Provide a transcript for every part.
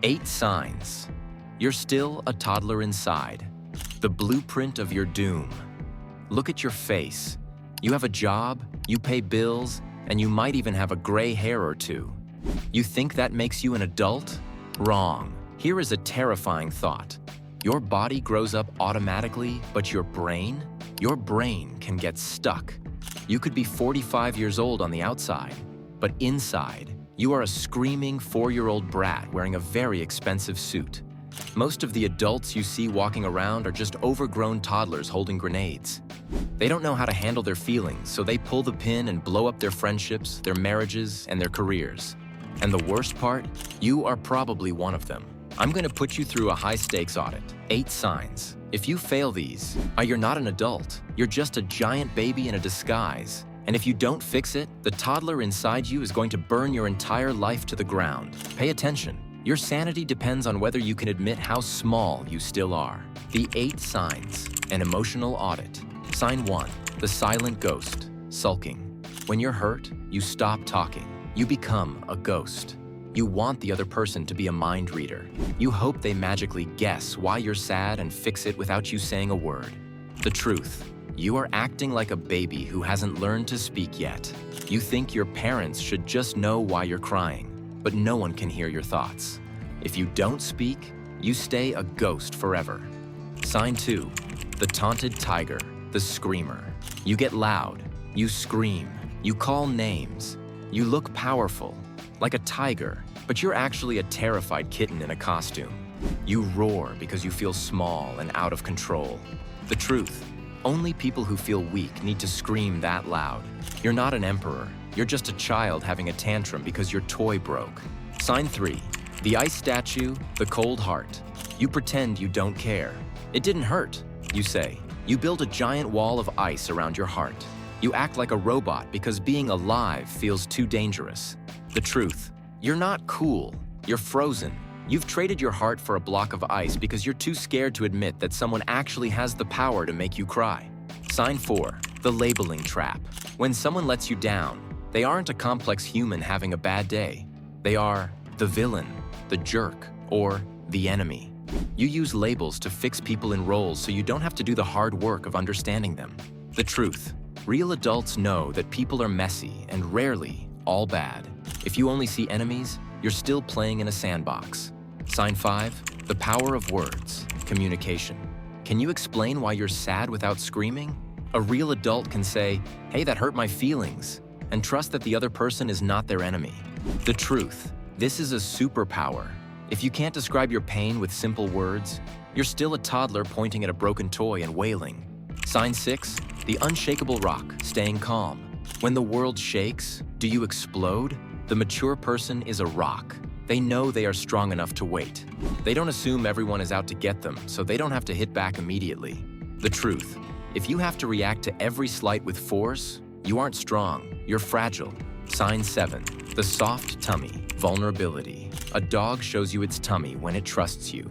8 signs. You're still a toddler inside. The blueprint of your doom. Look at your face. You have a job, you pay bills, and you might even have a gray hair or two. You think that makes you an adult? Wrong. Here is a terrifying thought. Your body grows up automatically, but your brain can get stuck. You could be 45 years old on the outside, but inside, you are a screaming 4-year-old brat wearing a very expensive suit. Most of the adults you see walking around are just overgrown toddlers holding grenades. They don't know how to handle their feelings, so they pull the pin and blow up their friendships, their marriages, and their careers. And the worst part? You are probably one of them. I'm going to put you through a high-stakes audit. 8 signs. If you fail these, you're not an adult. You're just a giant baby in a disguise. And if you don't fix it, the toddler inside you is going to burn your entire life to the ground. Pay attention. Your sanity depends on whether you can admit how small you still are. The 8 signs. An emotional audit. Sign 1. The silent ghost. Sulking. When you're hurt, you stop talking. You become a ghost. You want the other person to be a mind reader. You hope they magically guess why you're sad and fix it without you saying a word. The truth. You are acting like a baby who hasn't learned to speak yet. You think your parents should just know why you're crying, but no one can hear your thoughts. If you don't speak, you stay a ghost forever. Sign 2. The taunted tiger, the screamer. You get loud, you scream, you call names, you look powerful, like a tiger, but you're actually a terrified kitten in a costume. You roar because you feel small and out of control. The truth. Only people who feel weak need to scream that loud. You're not an emperor. You're just a child having a tantrum because your toy broke. Sign 3. The ice statue, the cold heart. You pretend you don't care. It didn't hurt, you say. You build a giant wall of ice around your heart. You act like a robot because being alive feels too dangerous. The truth. You're not cool. You're frozen. You've traded your heart for a block of ice because you're too scared to admit that someone actually has the power to make you cry. Sign 4. The labeling trap. When someone lets you down, they aren't a complex human having a bad day. They are the villain, the jerk, or the enemy. You use labels to fix people in roles so you don't have to do the hard work of understanding them. The truth. Real adults know that people are messy and rarely all bad. If you only see enemies, you're still playing in a sandbox. Sign 5. The power of words. Communication. Can you explain why you're sad without screaming? A real adult can say, "Hey, that hurt my feelings," and trust that the other person is not their enemy. The truth. This is a superpower. If you can't describe your pain with simple words, you're still a toddler pointing at a broken toy and wailing. Sign 6. The unshakable rock. Staying calm. When the world shakes, do you explode? The mature person is a rock. They know they are strong enough to wait. They don't assume everyone is out to get them, so they don't have to hit back immediately. The truth. If you have to react to every slight with force, you aren't strong, you're fragile. Sign 7. The soft tummy. Vulnerability. A dog shows you its tummy when it trusts you.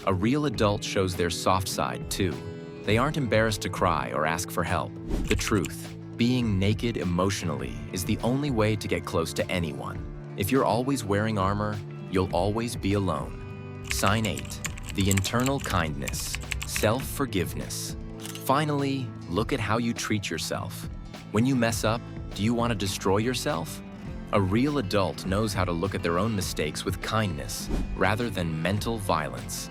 A real adult shows their soft side too. They aren't embarrassed to cry or ask for help. The truth. Being naked emotionally is the only way to get close to anyone. If you're always wearing armor, you'll always be alone. Sign 8. The internal kindness. Self-forgiveness. Finally, look at how you treat yourself. When you mess up, do you want to destroy yourself? A real adult knows how to look at their own mistakes with kindness, rather than mental violence.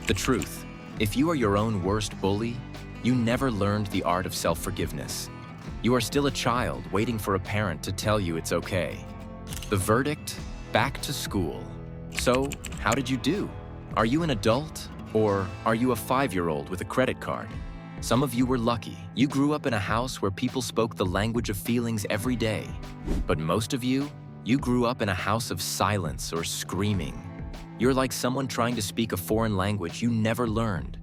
The truth. If you are your own worst bully, you never learned the art of self-forgiveness. You are still a child waiting for a parent to tell you it's okay. The verdict? Back to school. So, how did you do? Are you an adult? Or are you a 5-year-old with a credit card? Some of you were lucky. You grew up in a house where people spoke the language of feelings every day. But most of you grew up in a house of silence or screaming. You're like someone trying to speak a foreign language you never learned.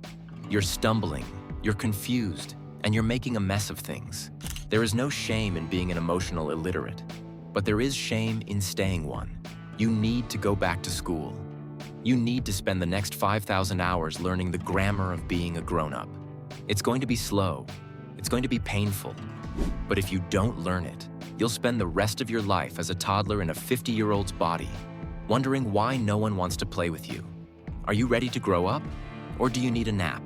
You're stumbling, you're confused, and you're making a mess of things. There is no shame in being an emotional illiterate. But there is shame in staying one. You need to go back to school. You need to spend the next 5,000 hours learning the grammar of being a grown-up. It's going to be slow. It's going to be painful. But if you don't learn it, you'll spend the rest of your life as a toddler in a 50-year-old's body. wondering why no one wants to play with you. Are you ready to grow up, or do you need a nap?